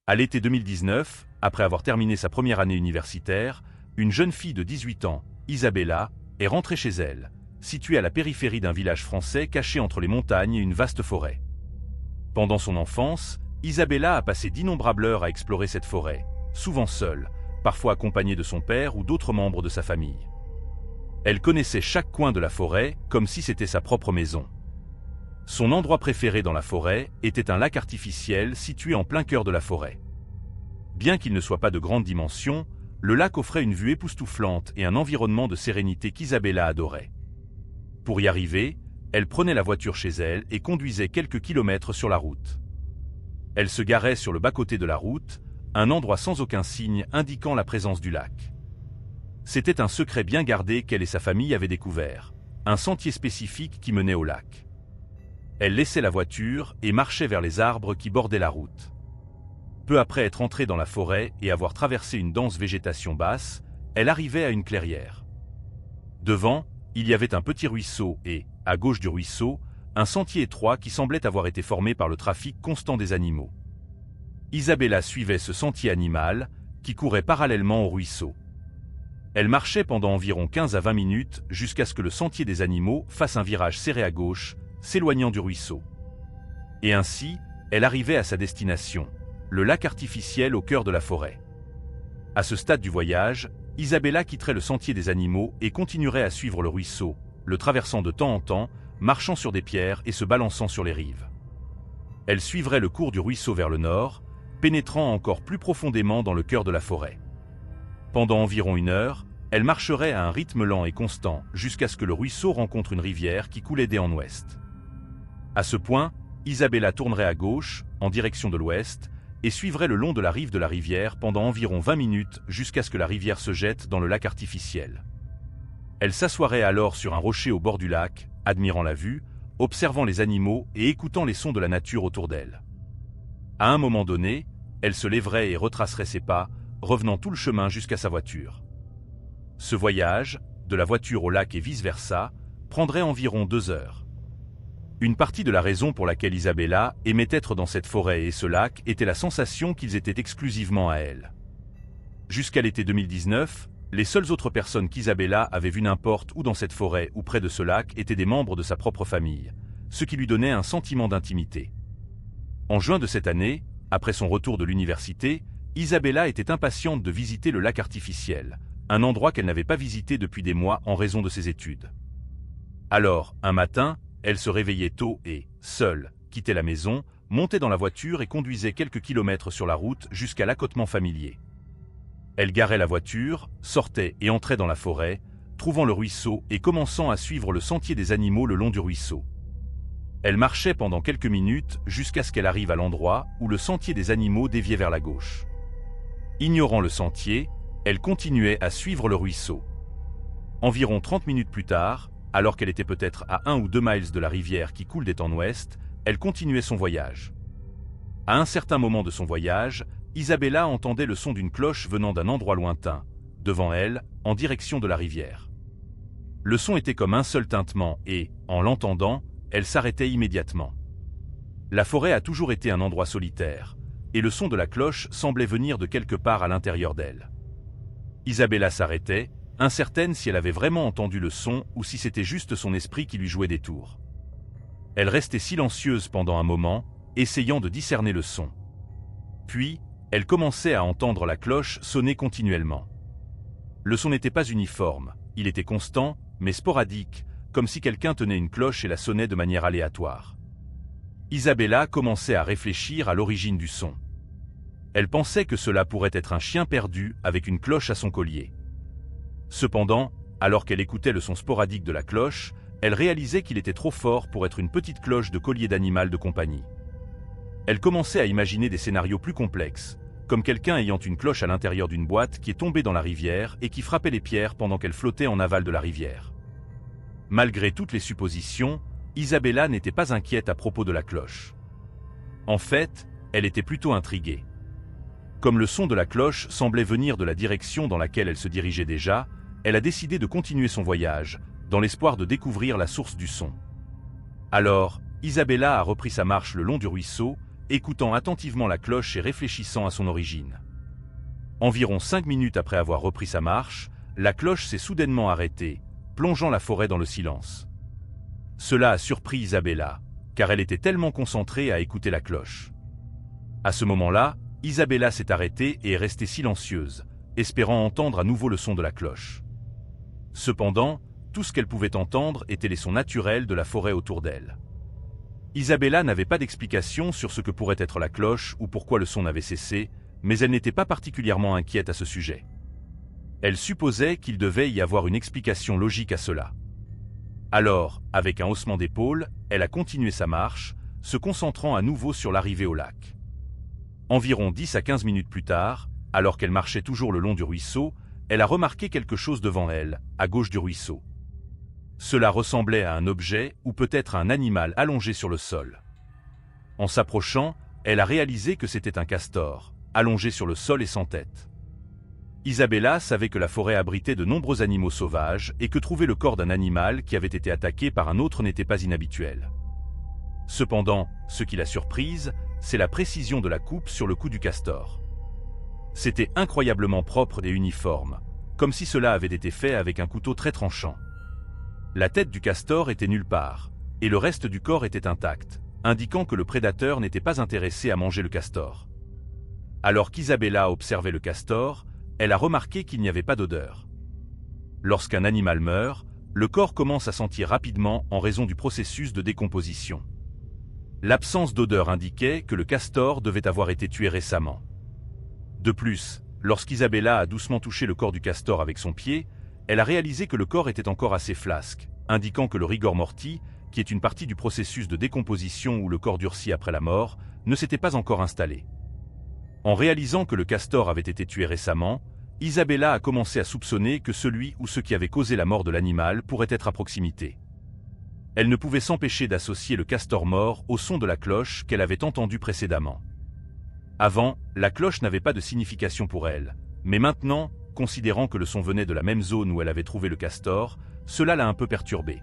À l'été 2019, après avoir terminé sa première année universitaire, une jeune fille de 18 ans, Isabella, est rentrée chez elle, située à la périphérie d'un village français caché entre les montagnes et une vaste forêt. Pendant son enfance, Isabella a passé d'innombrables heures à explorer cette forêt, souvent seule, parfois accompagnée de son père ou d'autres membres de sa famille. Elle connaissait chaque coin de la forêt comme si c'était sa propre maison. Son endroit préféré dans la forêt était un lac artificiel situé en plein cœur de la forêt. Bien qu'il ne soit pas de grande dimension, le lac offrait une vue époustouflante et un environnement de sérénité qu'Isabella adorait. Pour y arriver, elle prenait la voiture chez elle et conduisait quelques kilomètres sur la route. Elle se garait sur le bas-côté de la route, un endroit sans aucun signe indiquant la présence du lac. C'était un secret bien gardé qu'elle et sa famille avaient découvert, un sentier spécifique qui menait au lac. Elle laissait la voiture et marchait vers les arbres qui bordaient la route. Peu après être entrée dans la forêt et avoir traversé une dense végétation basse, elle arrivait à une clairière. Devant, il y avait un petit ruisseau et, à gauche du ruisseau, un sentier étroit qui semblait avoir été formé par le trafic constant des animaux. Isabella suivait ce sentier animal, qui courait parallèlement au ruisseau. Elle marchait pendant environ 15 à 20 minutes jusqu'à ce que le sentier des animaux fasse un virage serré à gauche, s'éloignant du ruisseau. Et ainsi, elle arrivait à sa destination, le lac artificiel au cœur de la forêt. À ce stade du voyage, Isabella quitterait le sentier des animaux et continuerait à suivre le ruisseau, le traversant de temps en temps, marchant sur des pierres et se balançant sur les rives. Elle suivrait le cours du ruisseau vers le nord, pénétrant encore plus profondément dans le cœur de la forêt. Pendant environ 1 heure, elle marcherait à un rythme lent et constant jusqu'à ce que le ruisseau rencontre une rivière qui coulait d'est en ouest. À ce point, Isabella tournerait à gauche, en direction de l'ouest, et suivrait le long de la rive de la rivière pendant environ 20 minutes jusqu'à ce que la rivière se jette dans le lac artificiel. Elle s'assoirait alors sur un rocher au bord du lac, admirant la vue, observant les animaux et écoutant les sons de la nature autour d'elle. À un moment donné, elle se lèverait et retracerait ses pas, revenant tout le chemin jusqu'à sa voiture. Ce voyage, de la voiture au lac et vice-versa, prendrait environ 2 heures. Une partie de la raison pour laquelle Isabella aimait être dans cette forêt et ce lac était la sensation qu'ils étaient exclusivement à elle. Jusqu'à l'été 2019, les seules autres personnes qu'Isabella avait vues n'importe où dans cette forêt ou près de ce lac étaient des membres de sa propre famille, ce qui lui donnait un sentiment d'intimité. En juin de cette année, après son retour de l'université, Isabella était impatiente de visiter le lac artificiel, un endroit qu'elle n'avait pas visité depuis des mois en raison de ses études. Alors, un matin, elle se réveillait tôt et, seule, quittait la maison, montait dans la voiture et conduisait quelques kilomètres sur la route jusqu'à l'accotement familier. Elle garait la voiture, sortait et entrait dans la forêt, trouvant le ruisseau et commençant à suivre le sentier des animaux le long du ruisseau. Elle marchait pendant quelques minutes jusqu'à ce qu'elle arrive à l'endroit où le sentier des animaux déviait vers la gauche. Ignorant le sentier, elle continuait à suivre le ruisseau. Environ 30 minutes plus tard, alors qu'elle était peut-être à 1 ou 2 miles de la rivière qui coule d'est en ouest, elle continuait son voyage. À un certain moment de son voyage, Isabella entendait le son d'une cloche venant d'un endroit lointain, devant elle, en direction de la rivière. Le son était comme un seul tintement et, en l'entendant, elle s'arrêtait immédiatement. La forêt a toujours été un endroit solitaire, et le son de la cloche semblait venir de quelque part à l'intérieur d'elle. Isabella s'arrêtait, incertaine si elle avait vraiment entendu le son ou si c'était juste son esprit qui lui jouait des tours. Elle restait silencieuse pendant un moment, essayant de discerner le son. Puis, elle commençait à entendre la cloche sonner continuellement. Le son n'était pas uniforme, il était constant, mais sporadique, comme si quelqu'un tenait une cloche et la sonnait de manière aléatoire. Isabella commençait à réfléchir à l'origine du son. Elle pensait que cela pourrait être un chien perdu avec une cloche à son collier. Cependant, alors qu'elle écoutait le son sporadique de la cloche, elle réalisait qu'il était trop fort pour être une petite cloche de collier d'animal de compagnie. Elle commençait à imaginer des scénarios plus complexes, comme quelqu'un ayant une cloche à l'intérieur d'une boîte qui est tombée dans la rivière et qui frappait les pierres pendant qu'elle flottait en aval de la rivière. Malgré toutes les suppositions, Isabella n'était pas inquiète à propos de la cloche. En fait, elle était plutôt intriguée. Comme le son de la cloche semblait venir de la direction dans laquelle elle se dirigeait déjà, elle a décidé de continuer son voyage, dans l'espoir de découvrir la source du son. Alors, Isabella a repris sa marche le long du ruisseau, écoutant attentivement la cloche et réfléchissant à son origine. Environ 5 minutes après avoir repris sa marche, la cloche s'est soudainement arrêtée, plongeant la forêt dans le silence. Cela a surpris Isabella, car elle était tellement concentrée à écouter la cloche. À ce moment-là, Isabella s'est arrêtée et est restée silencieuse, espérant entendre à nouveau le son de la cloche. Cependant, tout ce qu'elle pouvait entendre étaient les sons naturels de la forêt autour d'elle. Isabella n'avait pas d'explication sur ce que pourrait être la cloche ou pourquoi le son n'avait cessé, mais elle n'était pas particulièrement inquiète à ce sujet. Elle supposait qu'il devait y avoir une explication logique à cela. Alors, avec un haussement d'épaule, elle a continué sa marche, se concentrant à nouveau sur l'arrivée au lac. Environ 10 à 15 minutes plus tard, alors qu'elle marchait toujours le long du ruisseau, elle a remarqué quelque chose devant elle, à gauche du ruisseau. Cela ressemblait à un objet ou peut-être à un animal allongé sur le sol. En s'approchant, elle a réalisé que c'était un castor, allongé sur le sol et sans tête. Isabella savait que la forêt abritait de nombreux animaux sauvages et que trouver le corps d'un animal qui avait été attaqué par un autre n'était pas inhabituel. Cependant, ce qui l'a surprise, c'est la précision de la coupe sur le cou du castor. C'était incroyablement propre et uniforme, comme si cela avait été fait avec un couteau très tranchant. La tête du castor était nulle part, et le reste du corps était intact, indiquant que le prédateur n'était pas intéressé à manger le castor. Alors qu'Isabella observait le castor, elle a remarqué qu'il n'y avait pas d'odeur. Lorsqu'un animal meurt, le corps commence à sentir rapidement en raison du processus de décomposition. L'absence d'odeur indiquait que le castor devait avoir été tué récemment. De plus, lorsqu'Isabella a doucement touché le corps du castor avec son pied, elle a réalisé que le corps était encore assez flasque, indiquant que le rigor mortis, qui est une partie du processus de décomposition où le corps durcit après la mort, ne s'était pas encore installé. En réalisant que le castor avait été tué récemment, Isabella a commencé à soupçonner que celui ou ceux qui avaient causé la mort de l'animal pourrait être à proximité. Elle ne pouvait s'empêcher d'associer le castor mort au son de la cloche qu'elle avait entendu précédemment. Avant, la cloche n'avait pas de signification pour elle, mais maintenant, considérant que le son venait de la même zone où elle avait trouvé le castor, cela l'a un peu perturbée.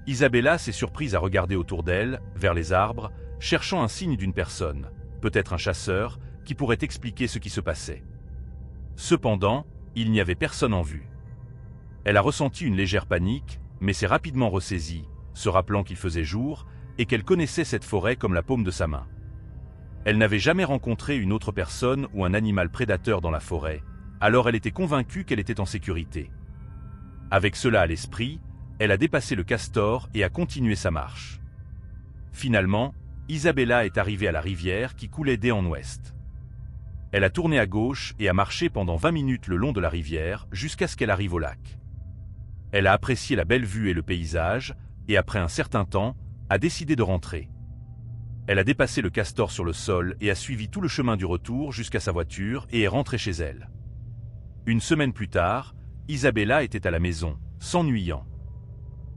Isabella s'est surprise à regarder autour d'elle, vers les arbres, cherchant un signe d'une personne, peut-être un chasseur, qui pourrait expliquer ce qui se passait. Cependant, il n'y avait personne en vue. Elle a ressenti une légère panique, mais s'est rapidement ressaisie, se rappelant qu'il faisait jour, et qu'elle connaissait cette forêt comme la paume de sa main. Elle n'avait jamais rencontré une autre personne ou un animal prédateur dans la forêt, alors elle était convaincue qu'elle était en sécurité. Avec cela à l'esprit, elle a dépassé le castor et a continué sa marche. Finalement, Isabella est arrivée à la rivière qui coulait d'est en ouest. Elle a tourné à gauche et a marché pendant 20 minutes le long de la rivière jusqu'à ce qu'elle arrive au lac. Elle a apprécié la belle vue et le paysage, et après un certain temps, a décidé de rentrer. Elle a dépassé le castor sur le sol et a suivi tout le chemin du retour jusqu'à sa voiture et est rentrée chez elle. Une semaine plus tard, Isabella était à la maison, s'ennuyant.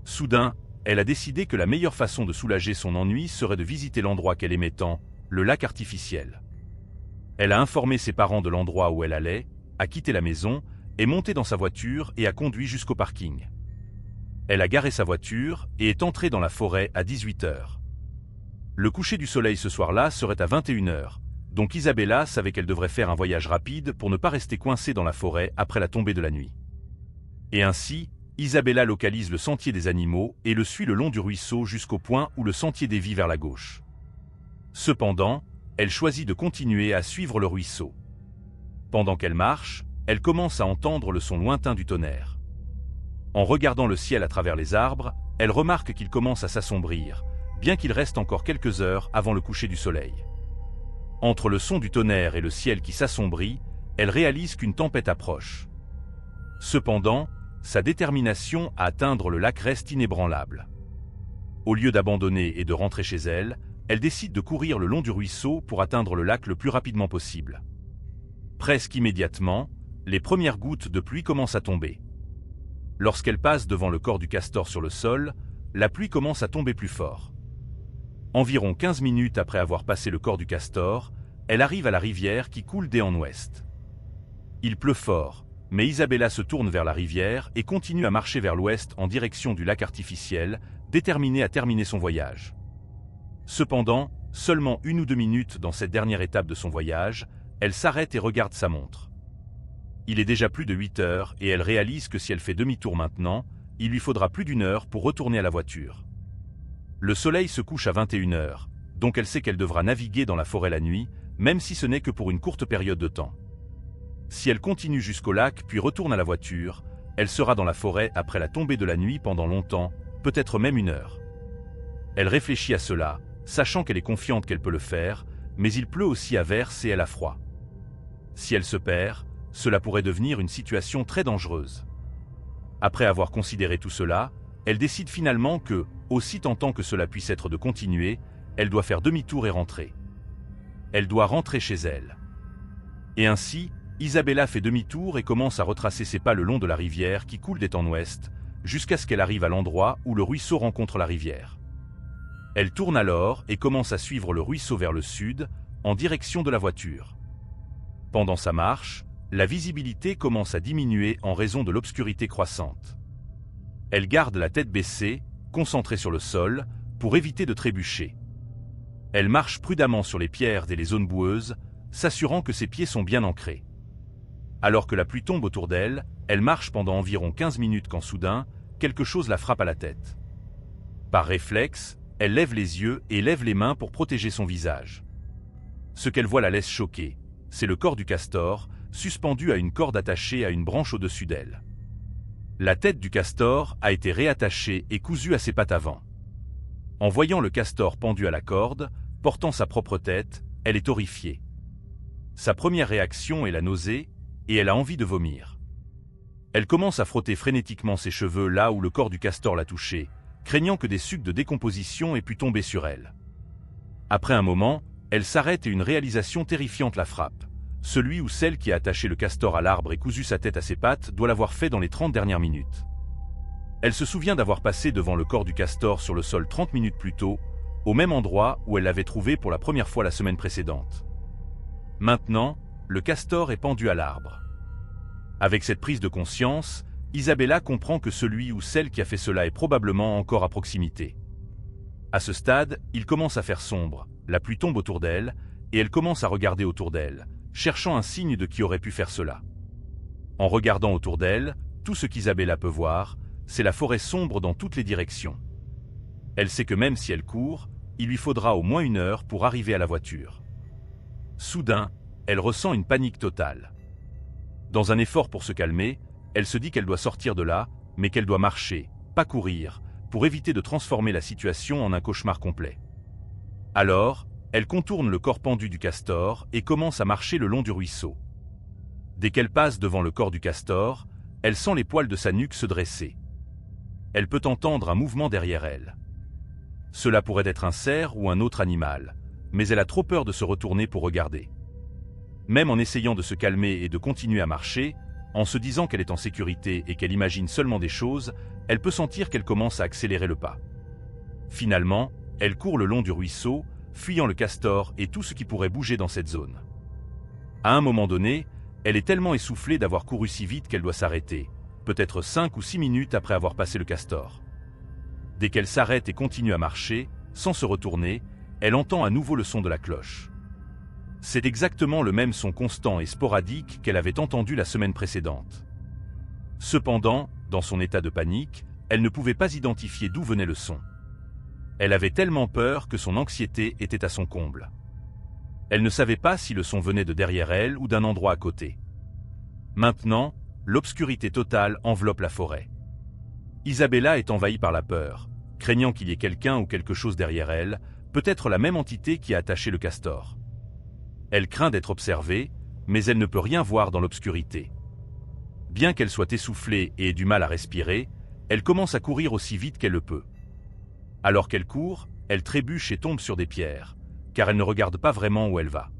Soudain, elle a décidé que la meilleure façon de soulager son ennui serait de visiter l'endroit qu'elle aimait tant, le lac artificiel. Elle a informé ses parents de l'endroit où elle allait, a quitté la maison, est montée dans sa voiture et a conduit jusqu'au parking. Elle a garé sa voiture et est entrée dans la forêt à 18 h. Le coucher du soleil ce soir-là serait à 21 h, donc Isabella savait qu'elle devrait faire un voyage rapide pour ne pas rester coincée dans la forêt après la tombée de la nuit. Et ainsi, Isabella localise le sentier des animaux et le suit le long du ruisseau jusqu'au point où le sentier dévie vers la gauche. Cependant, elle choisit de continuer à suivre le ruisseau. Pendant qu'elle marche, elle commence à entendre le son lointain du tonnerre. En regardant le ciel à travers les arbres, elle remarque qu'il commence à s'assombrir, bien qu'il reste encore quelques heures avant le coucher du soleil. Entre le son du tonnerre et le ciel qui s'assombrit, elle réalise qu'une tempête approche. Cependant, sa détermination à atteindre le lac reste inébranlable. Au lieu d'abandonner et de rentrer chez elle, elle décide de courir le long du ruisseau pour atteindre le lac le plus rapidement possible. Presque immédiatement, les premières gouttes de pluie commencent à tomber. Lorsqu'elle passe devant le corps du castor sur le sol, la pluie commence à tomber plus fort. Environ 15 minutes après avoir passé le corps du castor, elle arrive à la rivière qui coule d'est en ouest. Il pleut fort, mais Isabella se tourne vers la rivière et continue à marcher vers l'ouest en direction du lac artificiel, déterminée à terminer son voyage. Cependant, seulement 1 ou 2 minutes dans cette dernière étape de son voyage, elle s'arrête et regarde sa montre. Il est déjà plus de 8 heures et elle réalise que si elle fait demi-tour maintenant, il lui faudra plus d'1 heure pour retourner à la voiture. Le soleil se couche à 21 heures, donc elle sait qu'elle devra naviguer dans la forêt la nuit, même si ce n'est que pour une courte période de temps. Si elle continue jusqu'au lac puis retourne à la voiture, elle sera dans la forêt après la tombée de la nuit pendant longtemps, peut-être même 1 heure. Elle réfléchit à cela, sachant qu'elle est confiante qu'elle peut le faire, mais il pleut aussi à verse et elle a froid. Si elle se perd, cela pourrait devenir une situation très dangereuse. Après avoir considéré tout cela, elle décide finalement que, aussi tentant que cela puisse être de continuer, elle doit faire demi-tour et rentrer. Elle doit rentrer chez elle. Et ainsi, Isabella fait demi-tour et commence à retracer ses pas le long de la rivière qui coule d'étang ouest, jusqu'à ce qu'elle arrive à l'endroit où le ruisseau rencontre la rivière. Elle tourne alors et commence à suivre le ruisseau vers le sud, en direction de la voiture. Pendant sa marche, la visibilité commence à diminuer en raison de l'obscurité croissante. Elle garde la tête baissée, concentrée sur le sol, pour éviter de trébucher. Elle marche prudemment sur les pierres et les zones boueuses, s'assurant que ses pieds sont bien ancrés. Alors que la pluie tombe autour d'elle, elle marche pendant environ 15 minutes quand soudain, quelque chose la frappe à la tête. Par réflexe, elle lève les yeux et lève les mains pour protéger son visage. Ce qu'elle voit la laisse choquée, c'est le corps du castor, suspendu à une corde attachée à une branche au-dessus d'elle. La tête du castor a été réattachée et cousue à ses pattes avant. En voyant le castor pendu à la corde, portant sa propre tête, elle est horrifiée. Sa première réaction est la nausée, et elle a envie de vomir. Elle commence à frotter frénétiquement ses cheveux là où le corps du castor l'a touché, craignant que des sucs de décomposition aient pu tomber sur elle. Après un moment, elle s'arrête et une réalisation terrifiante la frappe. Celui ou celle qui a attaché le castor à l'arbre et cousu sa tête à ses pattes doit l'avoir fait dans les 30 dernières minutes. Elle se souvient d'avoir passé devant le corps du castor sur le sol 30 minutes plus tôt, au même endroit où elle l'avait trouvé pour la première fois la semaine précédente. Maintenant, le castor est pendu à l'arbre. Avec cette prise de conscience, Isabella comprend que celui ou celle qui a fait cela est probablement encore à proximité. À ce stade, il commence à faire sombre, la pluie tombe autour d'elle, et elle commence à regarder autour d'elle, cherchant un signe de qui aurait pu faire cela. En regardant autour d'elle, tout ce qu'Isabella peut voir, c'est la forêt sombre dans toutes les directions. Elle sait que même si elle court, il lui faudra au moins 1 heure pour arriver à la voiture. Soudain, elle ressent une panique totale. Dans un effort pour se calmer, elle se dit qu'elle doit sortir de là, mais qu'elle doit marcher, pas courir, pour éviter de transformer la situation en un cauchemar complet. Alors, elle contourne le corps pendu du castor et commence à marcher le long du ruisseau. Dès qu'elle passe devant le corps du castor, elle sent les poils de sa nuque se dresser. Elle peut entendre un mouvement derrière elle. Cela pourrait être un cerf ou un autre animal, mais elle a trop peur de se retourner pour regarder. Même en essayant de se calmer et de continuer à marcher, en se disant qu'elle est en sécurité et qu'elle imagine seulement des choses, elle peut sentir qu'elle commence à accélérer le pas. Finalement, elle court le long du ruisseau, fuyant le castor et tout ce qui pourrait bouger dans cette zone. À un moment donné, elle est tellement essoufflée d'avoir couru si vite qu'elle doit s'arrêter, peut-être 5 ou 6 minutes après avoir passé le castor. Dès qu'elle s'arrête et continue à marcher, sans se retourner, elle entend à nouveau le son de la cloche. C'est exactement le même son constant et sporadique qu'elle avait entendu la semaine précédente. Cependant, dans son état de panique, elle ne pouvait pas identifier d'où venait le son. Elle avait tellement peur que son anxiété était à son comble. Elle ne savait pas si le son venait de derrière elle ou d'un endroit à côté. Maintenant, l'obscurité totale enveloppe la forêt. Isabella est envahie par la peur, craignant qu'il y ait quelqu'un ou quelque chose derrière elle, peut-être la même entité qui a attaché le castor. Elle craint d'être observée, mais elle ne peut rien voir dans l'obscurité. Bien qu'elle soit essoufflée et ait du mal à respirer, elle commence à courir aussi vite qu'elle le peut. Alors qu'elle court, elle trébuche et tombe sur des pierres, car elle ne regarde pas vraiment où elle va.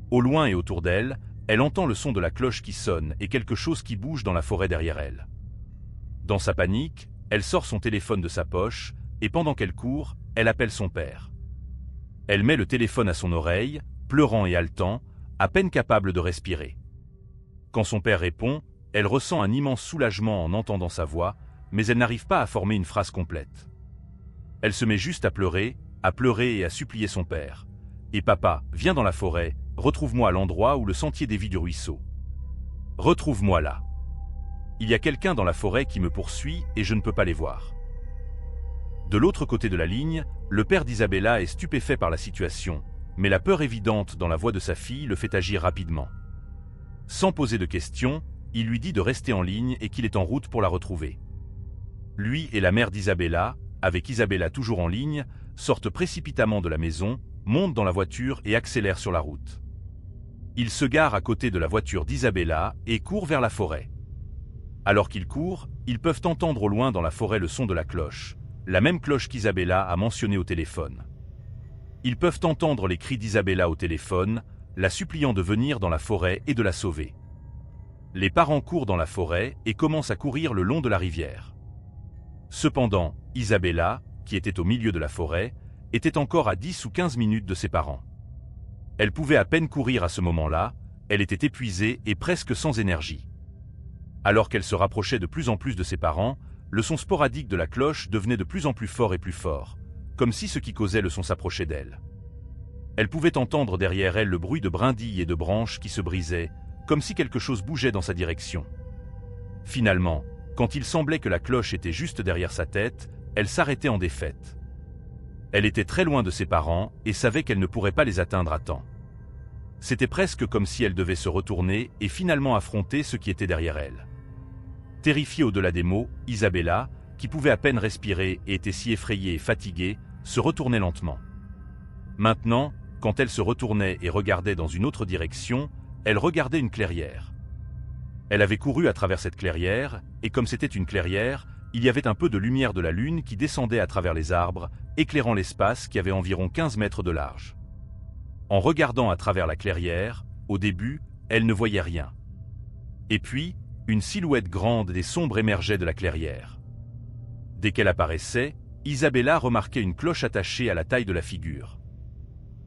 Au loin et autour d'elle, elle entend le son de la cloche qui sonne et quelque chose qui bouge dans la forêt derrière elle. Dans sa panique, elle sort son téléphone de sa poche, et pendant qu'elle court, elle appelle son père. Elle met le téléphone à son oreille, pleurant et haletant, à peine capable de respirer. Quand son père répond, elle ressent un immense soulagement en entendant sa voix, mais elle n'arrive pas à former une phrase complète. Elle se met juste à pleurer, à pleurer et à supplier son père. « Et papa, viens dans la forêt, retrouve-moi à l'endroit où le sentier dévie du ruisseau. Retrouve-moi là. Il y a quelqu'un dans la forêt qui me poursuit et je ne peux pas les voir. » De l'autre côté de la ligne, le père d'Isabella est stupéfait par la situation, mais la peur évidente dans la voix de sa fille le fait agir rapidement. Sans poser de questions, il lui dit de rester en ligne et qu'il est en route pour la retrouver. Lui et la mère d'Isabella, avec Isabella toujours en ligne, sortent précipitamment de la maison, montent dans la voiture et accélèrent sur la route. Ils se garent à côté de la voiture d'Isabella et courent vers la forêt. Alors qu'ils courent, ils peuvent entendre au loin dans la forêt le son de la cloche, la même cloche qu'Isabella a mentionnée au téléphone. Ils peuvent entendre les cris d'Isabella au téléphone, la suppliant de venir dans la forêt et de la sauver. Les parents courent dans la forêt et commencent à courir le long de la rivière. Cependant, Isabella, qui était au milieu de la forêt, était encore à 10 ou 15 minutes de ses parents. Elle pouvait à peine courir à ce moment-là, elle était épuisée et presque sans énergie. Alors qu'elle se rapprochait de plus en plus de ses parents, le son sporadique de la cloche devenait de plus en plus fort et plus fort, comme si ce qui causait le son s'approchait d'elle. Elle pouvait entendre derrière elle le bruit de brindilles et de branches qui se brisaient, comme si quelque chose bougeait dans sa direction. Finalement, quand il semblait que la cloche était juste derrière sa tête, elle s'arrêtait en défaite. Elle était très loin de ses parents et savait qu'elle ne pourrait pas les atteindre à temps. C'était presque comme si elle devait se retourner et finalement affronter ce qui était derrière elle. Terrifiée au-delà des mots, Isabella, qui pouvait à peine respirer et était si effrayée et fatiguée, se retournait lentement. Maintenant, quand elle se retournait et regardait dans une autre direction, elle regardait une clairière. Elle avait couru à travers cette clairière, et comme c'était une clairière, il y avait un peu de lumière de la lune qui descendait à travers les arbres, éclairant l'espace qui avait environ 15 mètres de large. En regardant à travers la clairière, au début, elle ne voyait rien. Et puis, une silhouette grande et sombre émergeait de la clairière. Dès qu'elle apparaissait, Isabella remarquait une cloche attachée à la taille de la figure.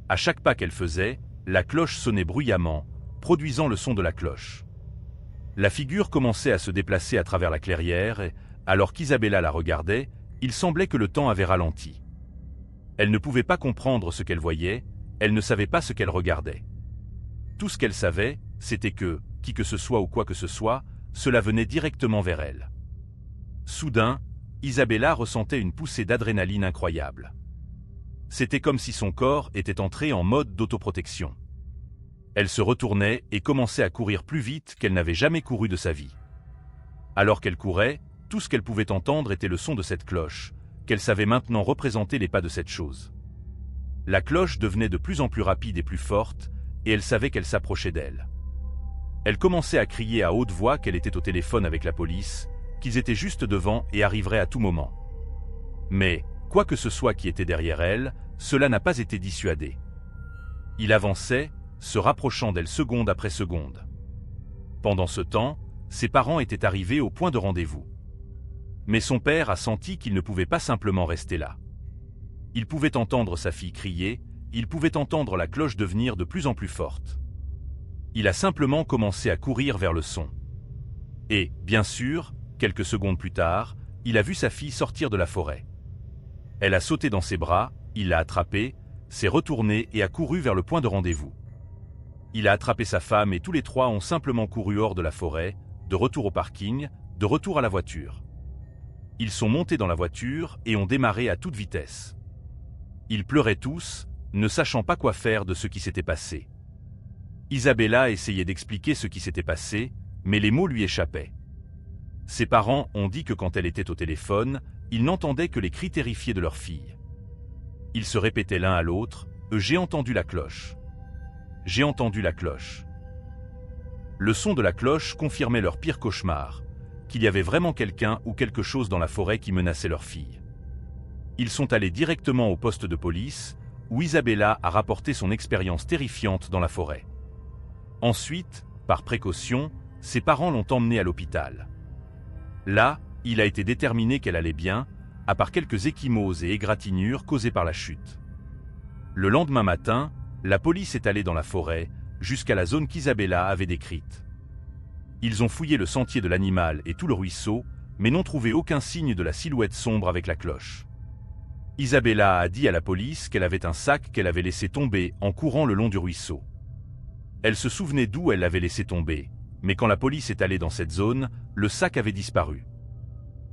À chaque pas qu'elle faisait, la cloche sonnait bruyamment, produisant le son de la cloche. La figure commençait à se déplacer à travers la clairière et, alors qu'Isabella la regardait, il semblait que le temps avait ralenti. Elle ne pouvait pas comprendre ce qu'elle voyait, elle ne savait pas ce qu'elle regardait. Tout ce qu'elle savait, c'était que, qui que ce soit ou quoi que ce soit, cela venait directement vers elle. Soudain, Isabella ressentait une poussée d'adrénaline incroyable. C'était comme si son corps était entré en mode d'autoprotection. Elle se retournait et commençait à courir plus vite qu'elle n'avait jamais couru de sa vie. Alors qu'elle courait, tout ce qu'elle pouvait entendre était le son de cette cloche, qu'elle savait maintenant représenter les pas de cette chose. La cloche devenait de plus en plus rapide et plus forte, et elle savait qu'elle s'approchait d'elle. Elle commençait à crier à haute voix qu'elle était au téléphone avec la police, qu'ils étaient juste devant et arriveraient à tout moment. Mais, quoi que ce soit qui était derrière elle, cela n'a pas été dissuadé. Il avançait, se rapprochant d'elle seconde après seconde. Pendant ce temps, ses parents étaient arrivés au point de rendez-vous. Mais son père a senti qu'il ne pouvait pas simplement rester là. Il pouvait entendre sa fille crier, il pouvait entendre la cloche devenir de plus en plus forte. Il a simplement commencé à courir vers le son. Et, bien sûr, quelques secondes plus tard, il a vu sa fille sortir de la forêt. Elle a sauté dans ses bras, il l'a attrapée, s'est retourné et a couru vers le point de rendez-vous. Il a attrapé sa femme et tous les trois ont simplement couru hors de la forêt, de retour au parking, de retour à la voiture. Ils sont montés dans la voiture et ont démarré à toute vitesse. Ils pleuraient tous, ne sachant pas quoi faire de ce qui s'était passé. Isabella essayait d'expliquer ce qui s'était passé, mais les mots lui échappaient. Ses parents ont dit que quand elle était au téléphone, ils n'entendaient que les cris terrifiés de leur fille. Ils se répétaient l'un à l'autre, « J'ai entendu la cloche. J'ai entendu la cloche. » Le son de la cloche confirmait leur pire cauchemar, qu'il y avait vraiment quelqu'un ou quelque chose dans la forêt qui menaçait leur fille. Ils sont allés directement au poste de police, où Isabella a rapporté son expérience terrifiante dans la forêt. Ensuite, par précaution, ses parents l'ont emmenée à l'hôpital. Là, il a été déterminé qu'elle allait bien, à part quelques ecchymoses et égratignures causées par la chute. Le lendemain matin, la police est allée dans la forêt, jusqu'à la zone qu'Isabella avait décrite. Ils ont fouillé le sentier de l'animal et tout le ruisseau, mais n'ont trouvé aucun signe de la silhouette sombre avec la cloche. Isabella a dit à la police qu'elle avait un sac qu'elle avait laissé tomber en courant le long du ruisseau. Elle se souvenait d'où elle l'avait laissé tomber, mais quand la police est allée dans cette zone, le sac avait disparu.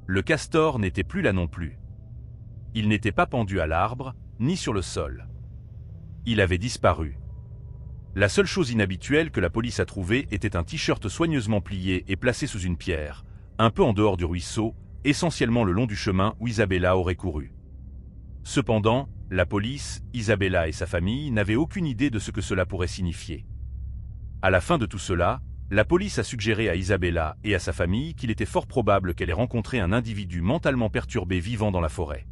Le castor n'était plus là non plus. Il n'était pas pendu à l'arbre, ni sur le sol. Il avait disparu. La seule chose inhabituelle que la police a trouvée était un t-shirt soigneusement plié et placé sous une pierre, un peu en dehors du ruisseau, essentiellement le long du chemin où Isabella aurait couru. Cependant, la police, Isabella et sa famille n'avaient aucune idée de ce que cela pourrait signifier. À la fin de tout cela, la police a suggéré à Isabella et à sa famille qu'il était fort probable qu'elle ait rencontré un individu mentalement perturbé vivant dans la forêt.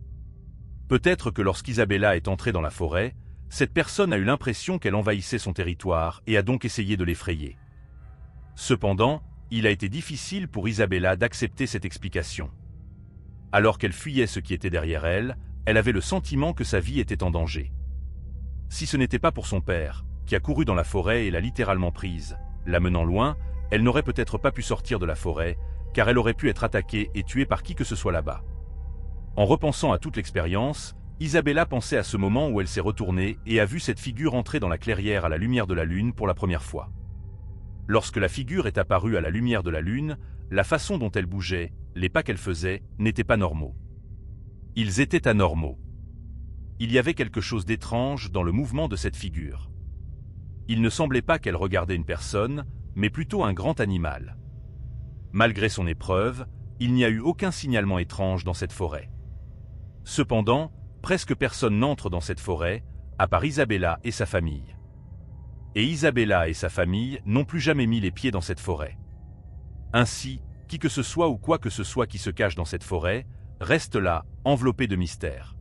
Peut-être que lorsqu'Isabella est entrée dans la forêt, cette personne a eu l'impression qu'elle envahissait son territoire et a donc essayé de l'effrayer. Cependant, il a été difficile pour Isabella d'accepter cette explication. Alors qu'elle fuyait ce qui était derrière elle, elle avait le sentiment que sa vie était en danger. Si ce n'était pas pour son père, qui a couru dans la forêt et l'a littéralement prise, la menant loin, elle n'aurait peut-être pas pu sortir de la forêt, car elle aurait pu être attaquée et tuée par qui que ce soit là-bas. En repensant à toute l'expérience, Isabella pensait à ce moment où elle s'est retournée et a vu cette figure entrer dans la clairière à la lumière de la lune pour la première fois. Lorsque la figure est apparue à la lumière de la lune, la façon dont elle bougeait, les pas qu'elle faisait, n'étaient pas normaux. Ils étaient anormaux. Il y avait quelque chose d'étrange dans le mouvement de cette figure. Il ne semblait pas qu'elle regardait une personne, mais plutôt un grand animal. Malgré son épreuve, il n'y a eu aucun signalement étrange dans cette forêt. Cependant, presque personne n'entre dans cette forêt, à part Isabella et sa famille. Et Isabella et sa famille n'ont plus jamais mis les pieds dans cette forêt. Ainsi, qui que ce soit ou quoi que ce soit qui se cache dans cette forêt, reste là, enveloppé de mystère.